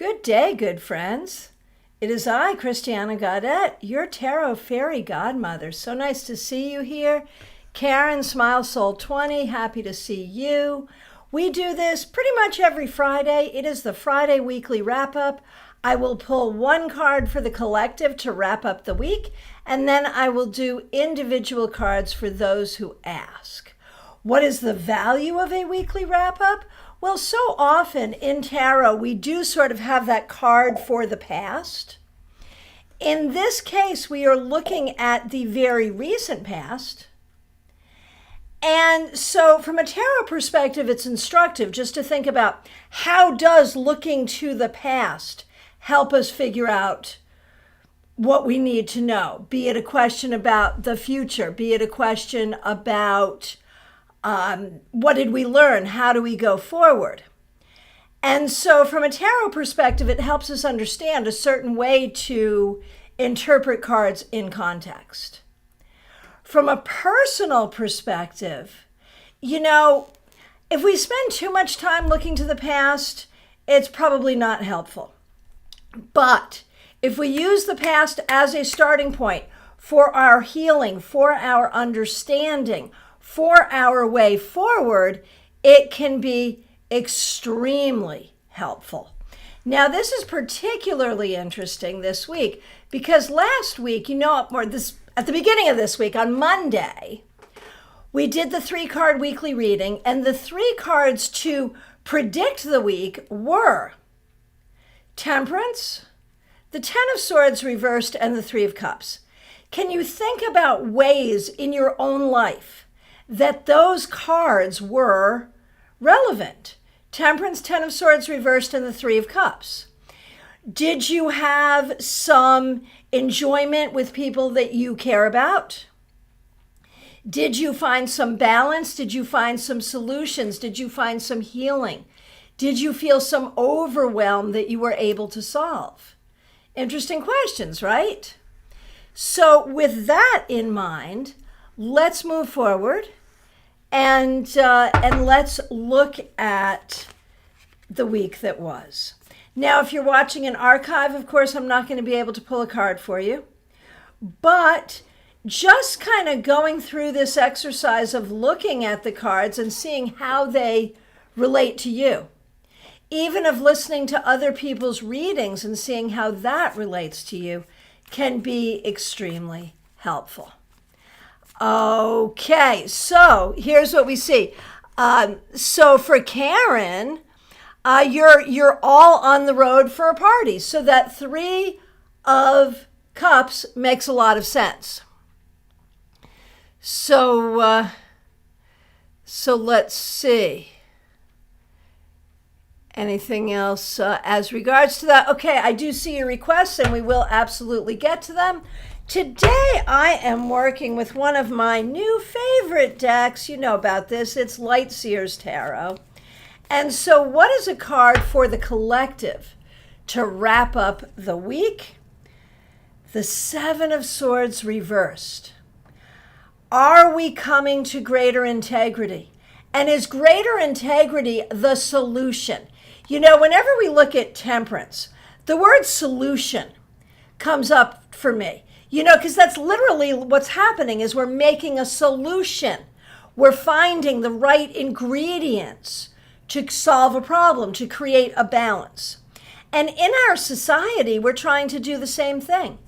Good day, good friends. It is I, Christiana Gaudet, your tarot fairy godmother. So nice to see you here. Karen, Smile Soul 20, happy to see you. We do this pretty much every Friday. It is the Friday weekly wrap-up. I will pull one card for the collective to wrap up the week, and then I will do individual cards for those who ask. What is the value of a weekly wrap-up? Well, so often in tarot, we do sort of have that card for the past. In this case, we are looking at the very recent past. And so from a tarot perspective, it's instructive just to think about how does looking to the past help us figure out what we need to know, be it a question about the future, be it a question about what did we learn? How do we go forward? And so from a tarot perspective, it helps us understand a certain way to interpret cards in context. From a personal perspective, if we spend too much time looking to the past, it's probably not helpful. But if we use the past as a starting point for our healing, for our understanding, for our way forward, it can be extremely helpful. Now, this is particularly interesting this week because last week, at the beginning of this week, on Monday, we did the 3-card weekly reading, and the 3 cards to predict the week were Temperance, the 10 of Swords reversed, and the 3 of Cups. Can you think about ways in your own life that those cards were relevant? Temperance, 10 of Swords reversed, and the 3 of Cups. Did you have some enjoyment with people that you care about? Did you find some balance? Did you find some solutions? Did you find some healing? Did you feel some overwhelm that you were able to solve? Interesting questions, right? So with that in mind, let's move forward and let's look at the week that was. Now, if you're watching an archive, of course, I'm not going to be able to pull a card for you. But just kind of going through this exercise of looking at the cards and seeing how they relate to you. Even of listening to other people's readings and seeing how that relates to you can be extremely helpful. Okay, so here's what we see. So for Karen, you're all on the road for a party. So that 3 of Cups makes a lot of sense. So let's see. Anything else as regards to that? Okay, I do see your requests, and we will absolutely get to them. Today, I am working with one of my new favorite decks. You know about this. It's Light Seer's Tarot. And so what is a card for the collective to wrap up the week? The 7 of Swords reversed. Are we coming to greater integrity? And is greater integrity the solution? Whenever we look at Temperance, the word solution comes up for me. Because that's literally what's happening is we're making a solution. We're finding the right ingredients to solve a problem, to create a balance. And in our society, we're trying to do the same thing.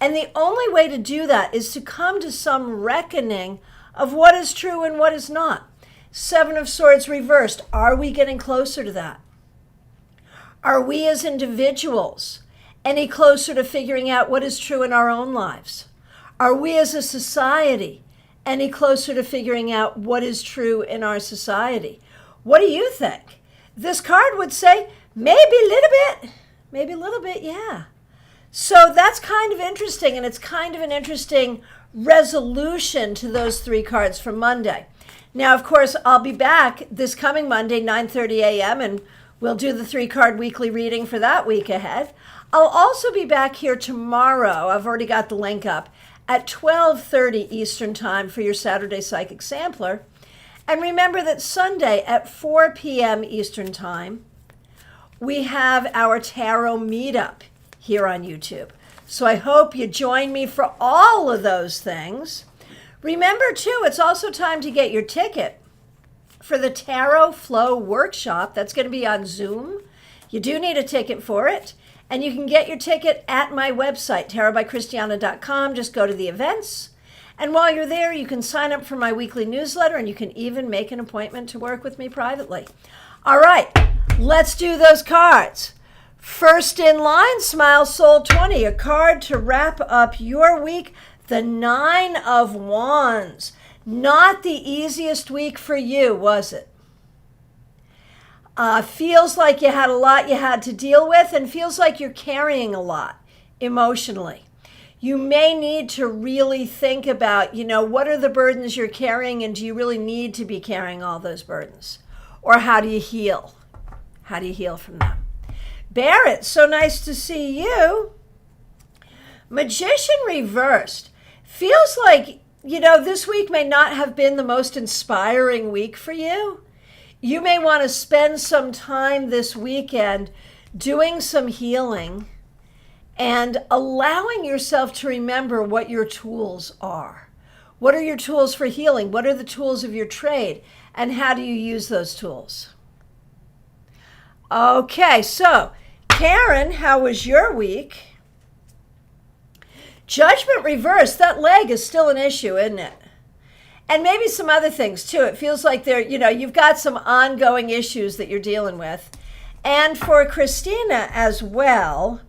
And the only way to do that is to come to some reckoning of what is true and what is not. 7 of Swords reversed. Are we getting closer to that? Are we as individuals any closer to figuring out what is true in our own lives? Are we as a society any closer to figuring out what is true in our society? What do you think? This card would say, maybe a little bit, yeah. So that's kind of interesting, and it's kind of an interesting resolution to those 3 cards from Monday. Now, of course, I'll be back this coming Monday, 9:30 a.m., and we'll do the 3-card weekly reading for that week ahead. I'll also be back here tomorrow. I've already got the link up at 12:30 Eastern Time for your Saturday Psychic Sampler. And remember that Sunday at 4 p.m. Eastern Time, we have our tarot meetup here on YouTube. So I hope you join me for all of those things. Remember, too, it's also time to get your ticket for the Tarot Flow Workshop. That's going to be on Zoom. You do need a ticket for it. And you can get your ticket at my website, tarotbychristiana.com. Just go to the events. And while you're there, you can sign up for my weekly newsletter, and you can even make an appointment to work with me privately. All right, let's do those cards. First in line, Smile Soul 20, a card to wrap up your week, the 9 of Wands. Not the easiest week for you, was it? Feels like you had a lot you had to deal with, and feels like you're carrying a lot emotionally. You may need to really think about, what are the burdens you're carrying, and do you really need to be carrying all those burdens? Or how do you heal? How do you heal from them? Barrett, so nice to see you. Magician reversed. Feels like, this week may not have been the most inspiring week for you. You may want to spend some time this weekend doing some healing and allowing yourself to remember what your tools are. What are your tools for healing? What are the tools of your trade? And how do you use those tools? Okay, so Karen, how was your week? Judgment reversed. That leg is still an issue, isn't it? And maybe some other things too. It feels like you've got some ongoing issues that you're dealing with. And for Christina as well,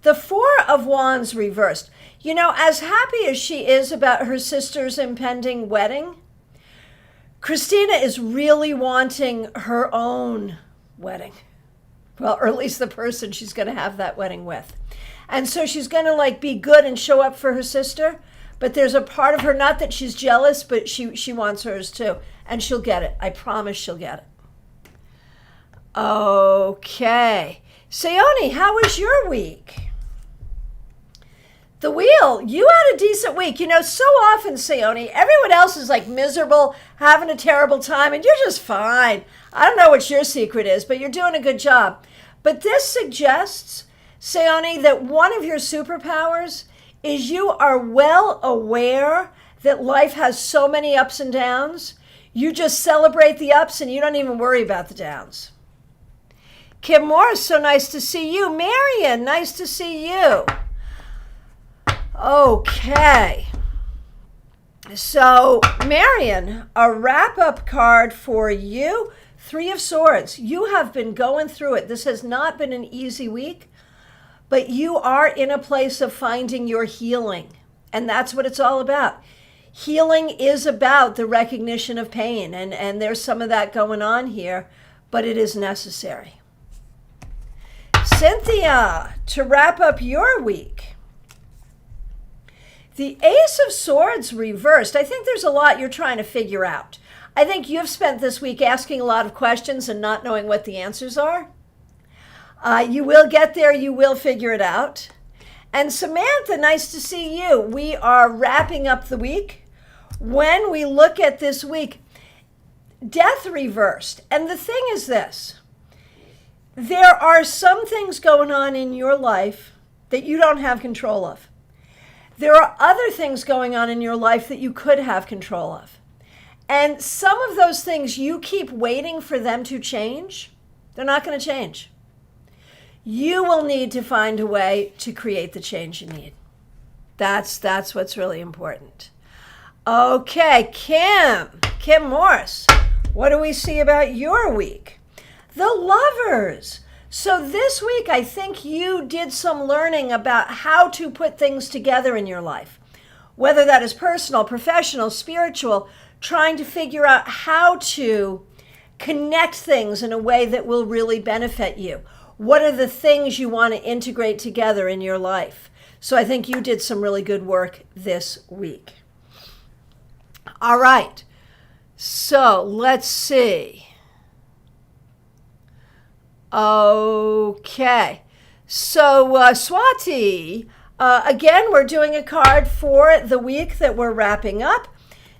the 4 of Wands reversed. As happy as she is about her sister's impending wedding, Christina is really wanting her own wedding. Well, or at least the person she's going to have that wedding with. And so she's going to be good and show up for her sister. But there's a part of her, not that she's jealous, but she wants hers too. And she'll get it. I promise she'll get it. Okay. Sayoni, how was your week? The Wheel, you had a decent week. So often, Sayoni, everyone else is miserable, having a terrible time, and you're just fine. I don't know what your secret is, but you're doing a good job. But this suggests, Sayoni, that one of your superpowers is you are well aware that life has so many ups and downs. You just celebrate the ups and you don't even worry about the downs. Kim Morris, so nice to see you. Marion, nice to see you. Okay. So, Marion, a wrap-up card for you. 3 of Swords. You have been going through it. This has not been an easy week, but you are in a place of finding your healing. And that's what it's all about. Healing is about the recognition of pain. And there's some of that going on here, but it is necessary. Cynthia, to wrap up your week. The Ace of Swords reversed. I think there's a lot you're trying to figure out. I think you've spent this week asking a lot of questions and not knowing what the answers are. You will get there. You will figure it out. And Samantha, nice to see you. We are wrapping up the week. When we look at this week, Death reversed. And the thing is this. There are some things going on in your life that you don't have control of. There are other things going on in your life that you could have control of. And some of those things, you keep waiting for them to change. They're not going to change. You will need to find a way to create the change you need. That's what's really important. Okay, Kim Morris, what do we see about your week? The Lovers. So this week, I think you did some learning about how to put things together in your life, whether that is personal, professional, spiritual, trying to figure out how to connect things in a way that will really benefit you. What are the things you want to integrate together in your life? So I think you did some really good work this week. All right. So let's see. Okay. So Swati, again, we're doing a card for the week that we're wrapping up.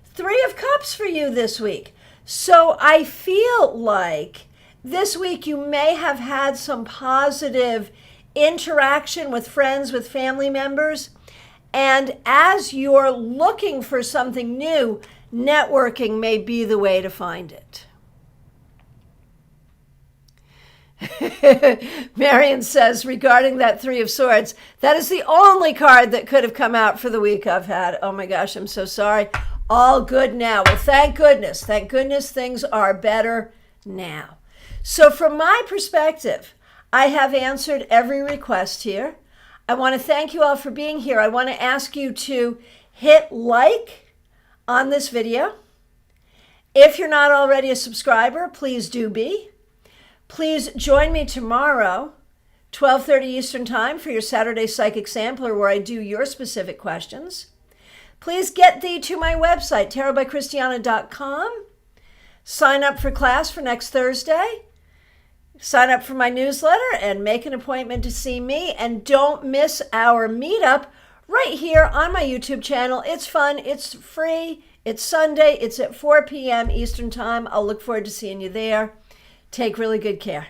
3 of Cups for you this week. So I feel like this week you may have had some positive interaction with friends, with family members. And as you're looking for something new, networking may be the way to find it. Marion says, regarding that Three of Swords, that is the only card that could have come out for the week I've had. Oh my gosh, I'm so sorry. All good now. Well, thank goodness. Thank goodness things are better now. So from my perspective, I have answered every request here. I want to thank you all for being here. I want to ask you to hit like on this video. If you're not already a subscriber, please do be. Please join me tomorrow, 12:30 Eastern Time, for your Saturday Psychic Sampler, where I do your specific questions. Please get thee to my website, tarotbychristiana.com. Sign up for class for next Thursday. Sign up for my newsletter and make an appointment to see me. And don't miss our meetup right here on my YouTube channel. It's fun. It's free. It's Sunday. It's at 4 p.m. Eastern Time. I'll look forward to seeing you there. Take really good care.